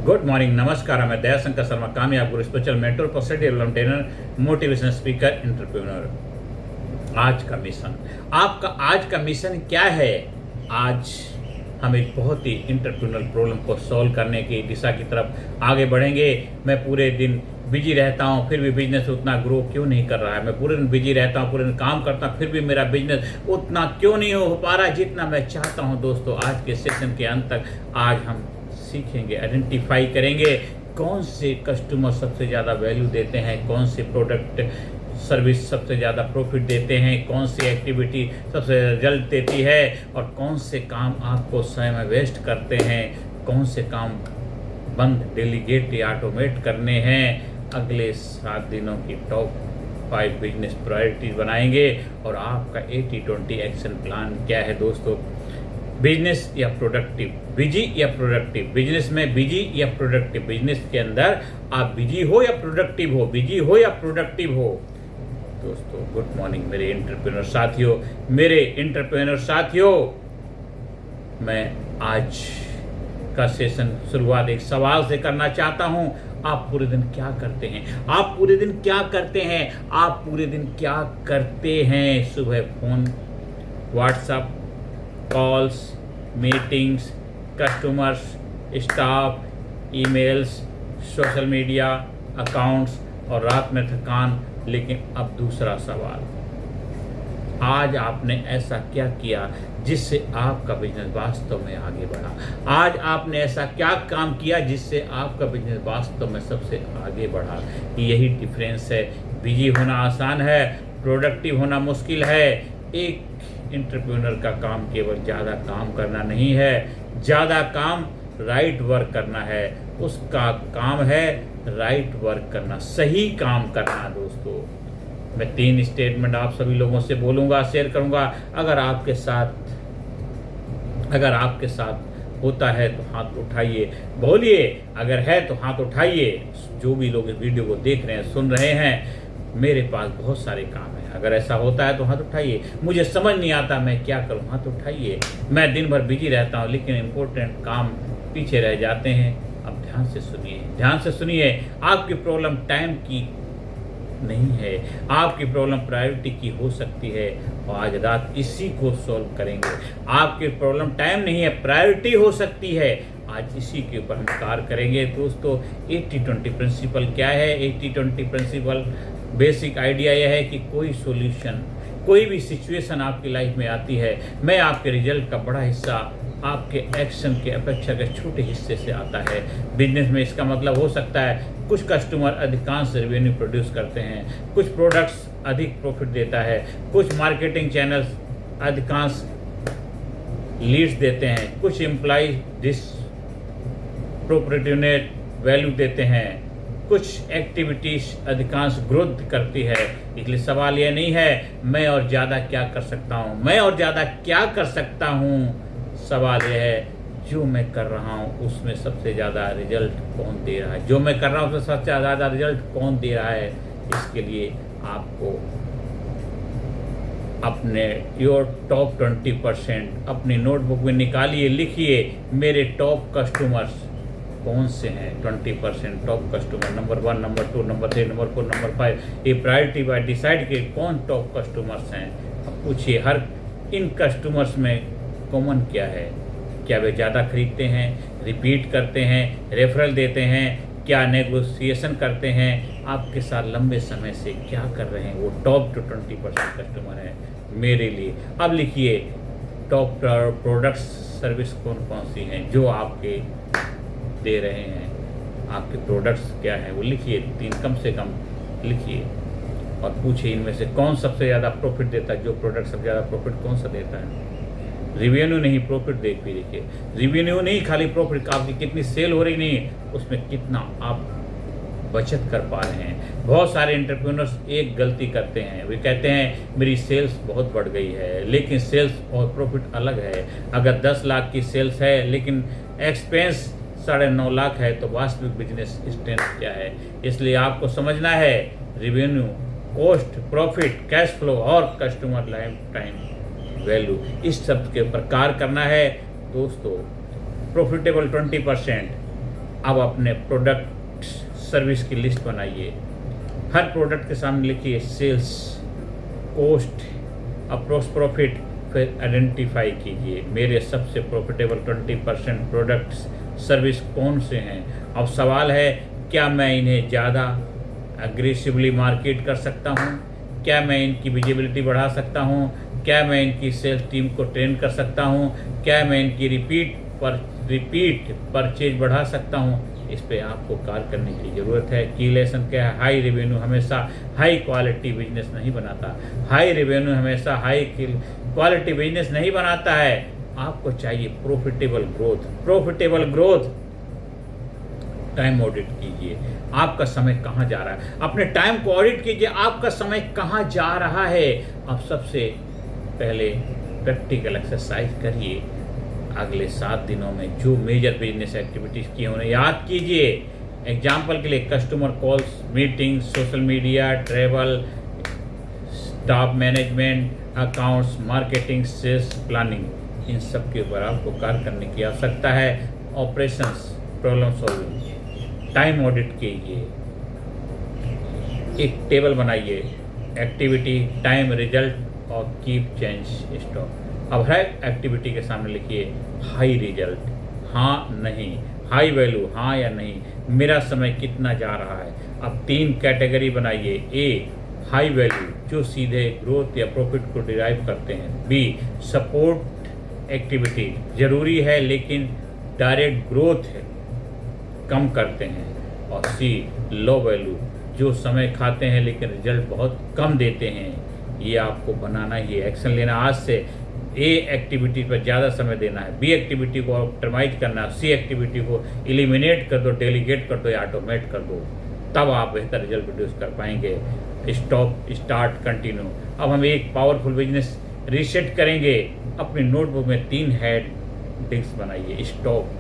Good morning, नमस्कार। मैं दयाशंकर शर्मा, कामयाब गुरु, spiritual mentor, personality development trainer, motivational speaker, entrepreneur. आज का मिशन, आपका आज का मिशन क्या है? आज हम एक बहुत ही एंटरप्रेन्योरल प्रॉब्लम को सॉल्व करने की दिशा की तरफ आगे बढ़ेंगे। मैं पूरे दिन बिजी रहता हूँ, फिर भी बिजनेस उतना ग्रो क्यों नहीं कर रहा है? मैं पूरे दिन बिजी रहता हूँ, पूरे दिन काम करता हूँ, फिर भी मेरा बिजनेस उतना क्यों नहीं हो पा रहा जितना मैं चाहता हूँ? दोस्तों, आज के सेशन के अंत तक आज हम सीखेंगे, आइडेंटिफाई करेंगे कौन से कस्टमर सबसे ज़्यादा वैल्यू देते हैं, कौन से प्रोडक्ट सर्विस सबसे ज़्यादा प्रॉफिट देते हैं, कौन सी एक्टिविटी सबसे रिजल्ट देती है और कौन से काम आपको समय वेस्ट करते हैं, कौन से काम बंद, डेलीगेट या ऑटोमेट करने हैं। अगले 7 दिनों की टॉप 5 बिजनेस प्रायोरिटीज बनाएंगे और आपका 80-20 एक्शन प्लान क्या है दोस्तों? बिजनेस या प्रोडक्टिव, बिजी या प्रोडक्टिव, बिजनेस में बिजी या प्रोडक्टिव, बिजनेस के अंदर आप बिजी हो या प्रोडक्टिव हो, बिजी हो या प्रोडक्टिव हो। दोस्तों, गुड मॉर्निंग मेरे एंटरप्रेन्योर साथियों, मेरे एंटरप्रेन्योर साथियों। मैं आज का सेशन शुरुआत एक सवाल से करना चाहता हूं। आप पूरे दिन क्या करते हैं? आप पूरे दिन क्या करते हैं? आप पूरे दिन क्या करते हैं? सुबह phone, WhatsApp, calls, meetings, customers, staff, emails, social media accounts और रात में थकान। लेकिन अब दूसरा सवाल, आज आपने ऐसा क्या किया जिससे आपका बिजनेस वास्तव में आगे बढ़ा? आज आपने ऐसा क्या काम किया जिससे आपका बिजनेस वास्तव में सबसे आगे बढ़ा? यही डिफरेंस है। बिजी होना आसान है, प्रोडक्टिव होना मुश्किल है। एक एंटरप्रेन्योर का काम केवल ज़्यादा काम करना नहीं है, ज़्यादा काम राइट वर्क करना है। उसका काम है राइट वर्क करना, सही काम करना। दोस्तों, मैं 3 स्टेटमेंट आप सभी लोगों से बोलूँगा, शेयर करूँगा। अगर आपके साथ होता है तो हाथ उठाइए, बोलिए। अगर है तो हाथ उठाइए। जो भी लोग इस वीडियो को देख रहे हैं, सुन रहे हैं, मेरे पास बहुत सारे काम हैं। अगर ऐसा होता है तो हाथ उठाइए। मुझे समझ नहीं आता मैं क्या करूं, हाथ उठाइए। मैं दिन भर बिजी रहता हूं, लेकिन इम्पोर्टेंट काम पीछे रह जाते हैं। अब ध्यान से सुनिए, ध्यान से सुनिए। आपकी प्रॉब्लम टाइम की नहीं है, आपकी प्रॉब्लम प्रायोरिटी की हो सकती है और आज रात इसी को सॉल्व करेंगे। आपकी प्रॉब्लम टाइम नहीं है, प्रायोरिटी हो सकती है। आज इसी के ऊपर हम कार्य करेंगे। दोस्तों, 80-20 प्रिंसिपल क्या है? 80-20 प्रिंसिपल बेसिक आइडिया यह है कि कोई सॉल्यूशन, कोई भी सिचुएशन आपकी लाइफ में आती है, मैं आपके रिजल्ट का बड़ा हिस्सा आपके एक्शन के अपेक्षा के छोटे हिस्से से आता है। बिजनेस में इसका मतलब हो सकता है कुछ कस्टमर अधिकांश रेवेन्यू प्रोड्यूस करते हैं, कुछ प्रोडक्ट्स अधिक प्रॉफिट देता है, कुछ मार्केटिंग चैनल्स अधिकांश लीड्स देते हैं, कुछ एम्प्लॉय डिस्प्रोपोर्शनेट वैल्यू देते हैं, कुछ एक्टिविटीज अधिकांश ग्रोथ करती है। इसलिए सवाल यह नहीं है मैं और ज़्यादा क्या कर सकता हूँ, मैं और ज़्यादा क्या कर सकता हूँ। सवाल यह है जो मैं कर रहा हूँ उसमें सबसे ज़्यादा रिजल्ट कौन दे रहा है, जो मैं कर रहा हूँ उसमें सबसे ज़्यादा रिजल्ट कौन दे रहा है। इसके लिए आपको अपने योर टॉप 20% अपनी नोटबुक में निकालिए, लिखिए मेरे टॉप कस्टमर्स कौन से हैं। 20% top customer, number 1, number 2, number 3, number 4, number 5। ये प्रायोरिटी बाय डिसाइड के कौन टॉप कस्टमर्स हैं। अब पूछिए हर इन कस्टमर्स में कॉमन क्या है? क्या वे ज़्यादा खरीदते हैं, रिपीट करते हैं, रेफरल देते हैं, क्या नेगोशिएशन करते हैं, आपके साथ लंबे समय से क्या कर रहे हैं? वो टॉप 20% कस्टमर हैं मेरे लिए। अब लिखिए टॉप प्रोडक्ट्स सर्विस कौन कौन सी हैं जो आपके दे रहे हैं। आपके प्रोडक्ट्स क्या है वो लिखिए, 3 कम से कम लिखिए और पूछिए इनमें से कौन सबसे ज़्यादा प्रॉफिट देता है। जो प्रोडक्ट सबसे ज़्यादा प्रॉफिट कौन सा देता है? रिवेन्यू नहीं, प्रॉफिट देख भी देखिए। रिवेन्यू नहीं, खाली प्रॉफिट, आपकी कितनी सेल हो रही नहीं, उसमें कितना आप बचत कर पा रहे हैं। बहुत सारे एंटरप्रेन्योर्स एक गलती करते हैं, वे कहते हैं मेरी सेल्स बहुत बढ़ गई है, लेकिन सेल्स और प्रॉफिट अलग है। अगर 10 लाख की सेल्स है लेकिन एक्सपेंस 9.5 लाख है तो वास्तविक बिजनेस स्ट्रेंथ क्या है? इसलिए आपको समझना है revenue, cost, profit, cash flow और कस्टमर लाइफ टाइम वैल्यू, इस शब्द के ऊपर कार्य करना है। दोस्तों, प्रॉफिटेबल 20%, अब अपने प्रोडक्ट सर्विस की लिस्ट बनाइए। हर प्रोडक्ट के सामने लिखिए सेल्स, कॉस्ट, अप्रोक्स प्रॉफिट, फिर आइडेंटिफाई कीजिए मेरे सबसे प्रॉफिटेबल 20% प्रोडक्ट्स सर्विस कौन से हैं। अब सवाल है, क्या मैं इन्हें ज़्यादा अग्रेसिवली मार्केट कर सकता हूँ? क्या मैं इनकी विजिबिलिटी बढ़ा सकता हूँ? क्या मैं इनकी सेल्स टीम को ट्रेन कर सकता हूँ? क्या मैं इनकी रिपीट परचेज बढ़ा सकता हूँ? इस पे आपको कार्य करने की ज़रूरत है। की लेसन क्या है? हाई रेवेन्यू हमेशा हाई क्वालिटी बिजनेस नहीं बनाता। हाई रेवेन्यू हमेशा हाई क्वालिटी बिजनेस नहीं बनाता है। आपको चाहिए प्रॉफिटेबल ग्रोथ। टाइम ऑडिट कीजिए, आपका समय कहाँ जा रहा है। अपने टाइम को ऑडिट कीजिए, आपका समय कहाँ जा रहा है। अब सबसे पहले प्रैक्टिकल एक्सरसाइज करिए। अगले 7 दिनों में जो मेजर बिजनेस एक्टिविटीज़ की उन्हें याद कीजिए। एग्जाम्पल के लिए customer calls, meeting, social media, travel, staff management, accounts, marketing, sales, planning, इन सब के ऊपर आपको कार्य करने की आवश्यकता है। Operations, problem solving, time audit कीजिए। एक टेबल बनाइए, एक्टिविटी, टाइम, रिजल्ट और कीप चेंज स्टॉक। अब हर एक्टिविटी के सामने लिखिए हाई रिजल्ट, हाँ नहीं, हाई वैल्यू, हाँ या नहीं, मेरा समय कितना जा रहा है। अब 3 कैटेगरी बनाइए। ए, हाई वैल्यू जो सीधे ग्रोथ या प्रॉफिट को डिराइव करते हैं। बी, सपोर्ट एक्टिविटी जरूरी है लेकिन डायरेक्ट ग्रोथ है कम करते हैं। और सी, लो वैल्यू जो समय खाते हैं लेकिन रिजल्ट बहुत कम देते हैं। ये आपको बनाना ही है, एक्शन लेना आज से। ए एक्टिविटी पर ज़्यादा समय देना है, बी एक्टिविटी को ऑप्टिमाइज करना है, सी एक्टिविटी को एलिमिनेट कर दो, डेलीगेट कर दो या ऑटोमेट कर दो। तब आप बेहतर रिजल्ट प्रोड्यूस कर पाएंगे। Stop, start, continue. अब हम एक पावरफुल बिजनेस रीसेट करेंगे। अपनी नोटबुक में 3 हेडिंग्स बनाइए। स्टॉप,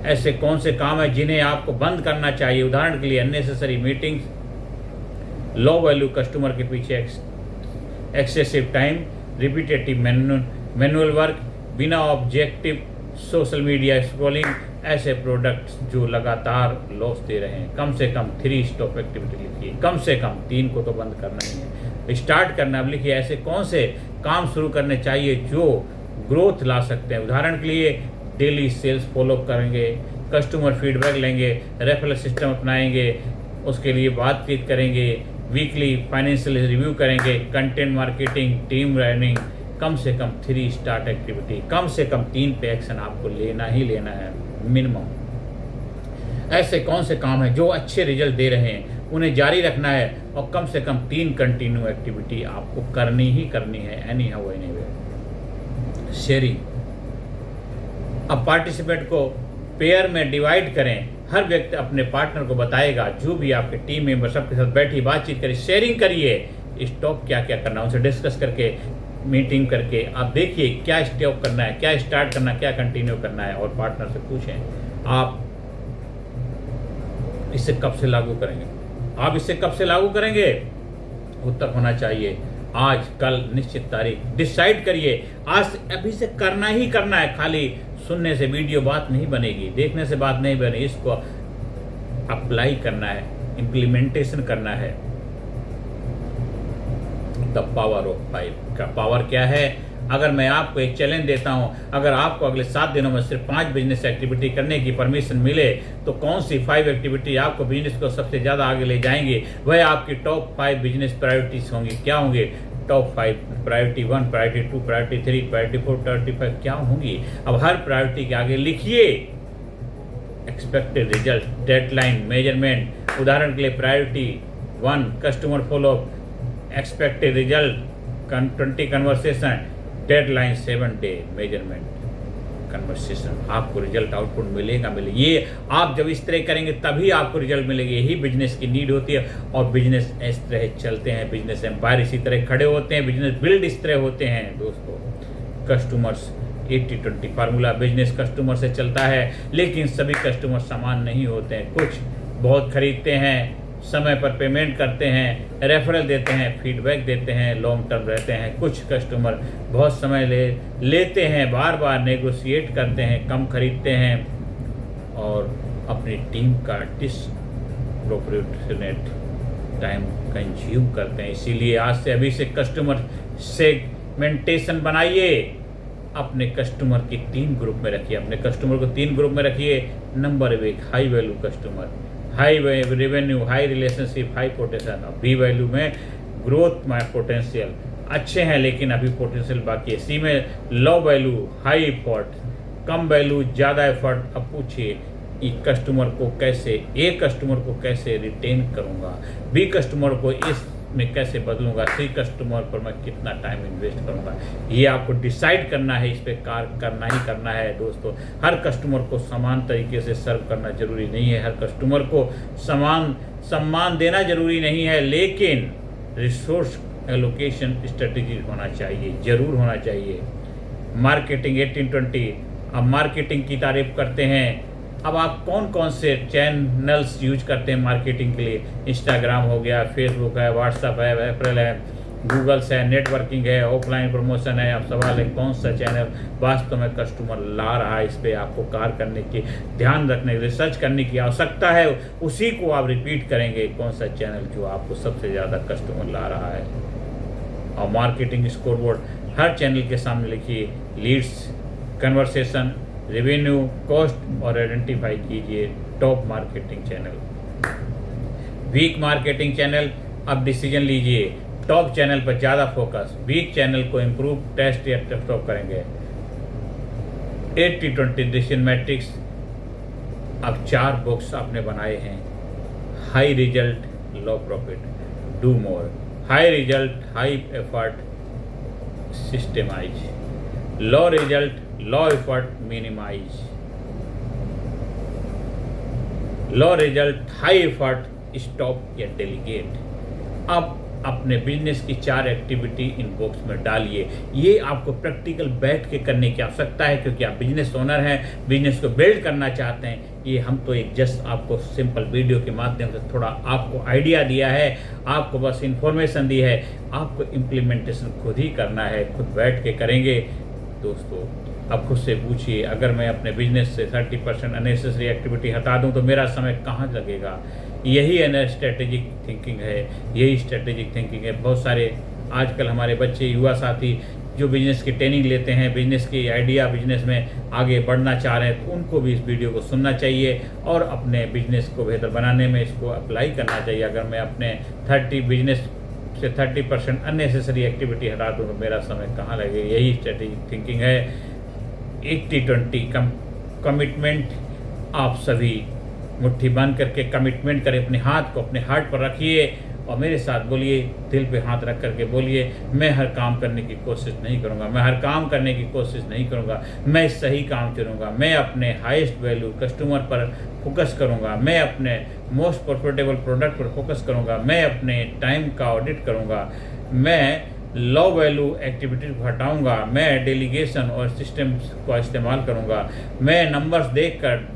ऐसे कौन से काम है जिन्हें आपको बंद करना चाहिए। उदाहरण के लिए unnecessary meetings, low value customer के पीछे excessive time, repetitive manual work, बिना ऑब्जेक्टिव सोशल मीडिया स्क्रॉलिंग, ऐसे प्रोडक्ट्स जो लगातार लॉस दे रहे हैं। कम से कम 3 स्टॉप एक्टिविटी लिखिए, कम से कम 3 को तो बंद करना ही है। स्टार्ट करना, अब लिखिए ऐसे कौन से काम शुरू करने चाहिए जो ग्रोथ ला सकते हैं। उदाहरण के लिए डेली सेल्स फॉलो करेंगे, कस्टमर फीडबैक लेंगे, रेफरल सिस्टम अपनाएंगे, उसके लिए बातचीत करेंगे, वीकली फाइनेंशियल रिव्यू करेंगे, कंटेंट मार्केटिंग, टीम रनिंग। कम से कम 3 स्टार्ट एक्टिविटी, कम से कम 3 पे एक्शन आपको लेना ही लेना है मिनिमम। ऐसे कौन से काम हैं जो अच्छे रिजल्ट दे रहे हैं, उन्हें जारी रखना है। और कम से कम 3 कंटिन्यू एक्टिविटी आपको करनी ही करनी है, एनी हाउ एनीवे। शेयरिंग, अब पार्टिसिपेंट को पेयर में डिवाइड करें। हर व्यक्ति अपने पार्टनर को बताएगा, जो भी आपके टीम मेंबर सबके साथ बैठी बातचीत करिए, शेयरिंग करिए। स्टॉप क्या क्या करना है उनसे डिस्कस करके, मीटिंग करके आप देखिए क्या स्टॉप करना है, क्या स्टार्ट करना है, क्या कंटिन्यू करना है। और पार्टनर से पूछें आप इसे कब से लागू करेंगे, आप इसे कब से लागू करेंगे। उत्तर होना चाहिए आज, कल, निश्चित तारीख। डिसाइड करिए आज, अभी से करना ही करना है। खाली सुनने से वीडियो बात नहीं बनेगी, देखने से बात नहीं बनेगी, इसको अप्लाई करना है, इम्प्लीमेंटेशन करना है। द पावर ऑफ 5 का पावर क्या है। अगर मैं आपको एक चैलेंज देता हूं, अगर आपको अगले 7 दिनों में सिर्फ 5 बिजनेस एक्टिविटी करने की परमिशन मिले तो कौन सी 5 एक्टिविटी आपको बिजनेस को सबसे ज़्यादा आगे ले जाएंगे। वह आपकी टॉप 5 बिजनेस प्रायोरिटीज होंगी। क्या होंगे top 5? Priority 1, priority 2, priority 3, priority 4, priority 5 क्या होंगी। अब हर प्रायोरिटी के आगे लिखिए एक्सपेक्टेड रिजल्ट, डेडलाइन, मेजरमेंट। उदाहरण के लिए priority 1 customer follow up, expected result 20 conversation, deadline 7 day, measurement conversation. आपको रिजल्ट आउटपुट मिलेगा। ये आप जब इस तरह करेंगे तभी आपको रिजल्ट मिलेंगे। यही बिजनेस की नीड होती है और बिजनेस इस तरह चलते हैं। बिजनेस एम्पायर इसी तरह खड़े होते हैं, बिजनेस बिल्ड इस तरह होते हैं दोस्तों। कस्टमर्स 80-20 फार्मूला बिजनेस कस्टमर से चलता है, लेकिन सभी कस्टमर समान नहीं होते हैं। कुछ बहुत खरीदते हैं, समय पर पेमेंट करते हैं, रेफरल देते हैं, फीडबैक देते हैं, लॉन्ग टर्म रहते हैं। कुछ कस्टमर बहुत समय लेते हैं, बार बार नेगोशिएट करते हैं, कम खरीदते हैं। और अपनी टीम का डिस्प्रोपोर्शनेट टाइम कंज्यूम करते हैं। इसीलिए आज से अभी से कस्टमर सेगमेंटेशन बनाइए, अपने कस्टमर की 3 ग्रुप में रखिए, अपने कस्टमर को 3 ग्रुप में रखिए। Number 1 high value customer, high revenue, high relationship, high potential. B value में ग्रोथ में पोटेंशियल अच्छे हैं लेकिन अभी पोटेंशियल बाकी है। सी में लो वैल्यू हाई एफर्ट, कम वैल्यू ज़्यादा एफर्ट। अब पूछिए कस्टमर को कैसे, ए कस्टमर को कैसे रिटेन करूंगा, बी कस्टमर को इसमें कैसे बदलूंगा, सी कस्टमर पर मैं कितना टाइम इन्वेस्ट करूंगा। ये आपको डिसाइड करना है, इस पे कार्य करना ही करना है दोस्तों। हर कस्टमर को समान तरीके से सर्व करना जरूरी नहीं है, हर कस्टमर को समान सम्मान देना जरूरी नहीं है, लेकिन रिसोर्स एलोकेशन स्ट्रेटेजी होना चाहिए, जरूर होना चाहिए। मार्केटिंग 18-20, अब मार्केटिंग की तारीफ करते हैं। अब आप कौन कौन से चैनल्स यूज करते हैं मार्केटिंग के लिए? इंस्टाग्राम हो गया, फेसबुक है, व्हाट्सएप है, एप्रिल है, गूगल्स है, नेटवर्किंग है, ऑफलाइन प्रमोशन है। अब सवाल है कौन सा चैनल वास्तव में कस्टमर ला रहा है। इस पर आपको कार्य करने की, ध्यान रखने, रिसर्च करने की आवश्यकता है। उसी को आप रिपीट करेंगे, कौन सा चैनल जो आपको सबसे ज़्यादा कस्टमर ला रहा है। और मार्केटिंग स्कोरबोर्ड हर चैनल के सामने लिखिए, लीड्स, कन्वर्सेशन, रेवेन्यू, कॉस्ट और आइडेंटिफाई कीजिए top marketing channel. Weak marketing channel, अब डिसीजन लीजिए, टॉप चैनल पर ज़्यादा फोकस, वीक चैनल को इम्प्रूव, टेस्ट या स्टॉप करेंगे। 80-20 डिसीजन मैट्रिक्स, अब 4 बॉक्स आपने बनाए हैं। High result, low profit, do more. High result, high effort, systemise. Low result, low effort, minimise. Low result, high effort, stop या डेलीगेट। अब अपने बिजनेस की 4 एक्टिविटी इन बॉक्स में डालिए। ये आपको प्रैक्टिकल बैठ के करने की आवश्यकता है, क्योंकि आप बिजनेस ओनर हैं, बिजनेस को बिल्ड करना चाहते हैं। ये हम तो एक जस्ट आपको सिंपल वीडियो के माध्यम से थोड़ा आपको आइडिया दिया है, आपको बस इंफॉर्मेशन दी है, आपको इम्प्लीमेंटेशन खुद ही करना है, खुद बैठ के करेंगे। दोस्तों अब खुद से पूछिए, अगर मैं अपने बिजनेस से 30% अननेसेसरी एक्टिविटी हटा दूं तो मेरा समय कहाँ लगेगा? यही स्ट्रेटेजिक थिंकिंग है, यही स्ट्रेटेजिक थिंकिंग है। बहुत सारे आजकल हमारे बच्चे, युवा साथी जो बिजनेस की ट्रेनिंग लेते हैं, बिजनेस की आइडिया, बिजनेस में आगे बढ़ना चाह रहे हैं, तो उनको भी इस वीडियो को सुनना चाहिए और अपने बिजनेस को बेहतर बनाने में इसको अप्लाई करना चाहिए। अगर मैं अपने 30% अननेसेसरी एक्टिविटी हटा दूँ तो मेरा समय कहाँ लगेगा? यही स्ट्रेटेजिक थिंकिंग है। 80-20 कमिटमेंट, आप सभी मुट्ठी बंद करके कमिटमेंट करें, अपने हाथ को अपने हार्ट पर रखिए और मेरे साथ बोलिए, दिल पे हाथ रख करके बोलिए, मैं हर काम करने की कोशिश नहीं करूंगा, मैं हर काम करने की कोशिश नहीं करूंगा, मैं सही काम चुनूंगा, मैं अपने हाईएस्ट वैल्यू कस्टमर पर फोकस करूंगा, मैं अपने मोस्ट प्रॉफिटेबल प्रोडक्ट पर फोकस करूंगा, मैं अपने टाइम का ऑडिट करूंगा, मैं लो वैल्यू एक्टिविटीज को हटाऊंगा, मैं डेलीगेशन और सिस्टम्स का इस्तेमाल करूंगा, मैं नंबर्स देखकर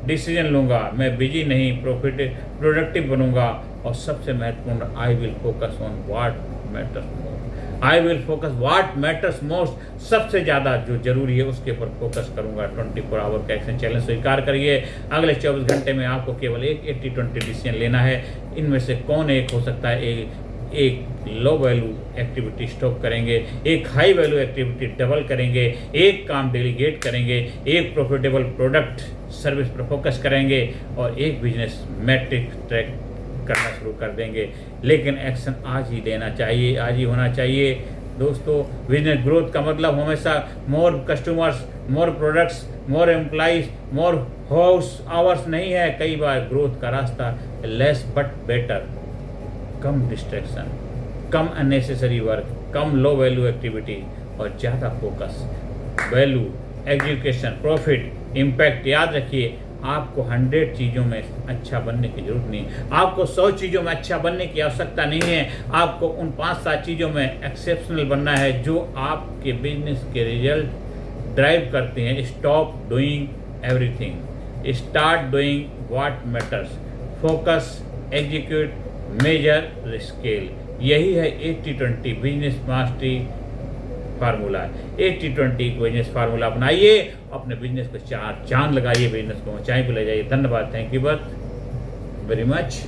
डिसीजन लूंगा, मैं बिजी नहीं प्रोडक्टिव बनूंगा और सबसे महत्वपूर्ण, I will focus on what matters most. I will focus what matters most, सबसे ज़्यादा जो जरूरी है उसके ऊपर फोकस करूंगा। 24 आवर का एक्शन चैलेंज स्वीकार करिए। अगले 24 घंटे में आपको केवल एक 80-20 डिसीजन लेना है। इनमें से कौन एक हो सकता है? एक लो वैल्यू एक्टिविटी स्टॉप करेंगे, एक हाई वैल्यू एक्टिविटी डबल करेंगे, एक काम डेलीगेट करेंगे, एक प्रॉफिटेबल प्रोडक्ट सर्विस पर फोकस करेंगे और एक बिजनेस मैट्रिक ट्रैक करना शुरू कर देंगे। लेकिन एक्शन आज ही लेना चाहिए, आज ही होना चाहिए। दोस्तों, बिजनेस ग्रोथ का मतलब हमेशा मोर कस्टमर्स, मोर प्रोडक्ट्स, मोर एम्प्लॉइज, मोर हाउस आवर्स नहीं है। कई बार ग्रोथ का रास्ता less but better, come distraction, come unnecessary work, come low value activity और ज़्यादा focus, value, education, profit, impact. याद रखिए, आपको 100 चीज़ों में अच्छा बनने की जरूरत नहीं, आपको 100 चीज़ों में अच्छा बनने की आवश्यकता नहीं है। आपको उन 5-7 चीज़ों में एक्सेप्शनल बनना है जो आपके बिजनेस के रिजल्ट ड्राइव करते हैं। Stop doing everything, start doing what matters, focus, execute, measure, scale. यही है 80-20 बिजनेस मास्टरी फार्मूला है। 80-20 बिजनेस फार्मूला अपनाइए, अपने बिजनेस को 4 चांद लगाइए, बिजनेस को ऊंचाई पर ले जाइए। धन्यवाद, थैंक यू वेरी मच।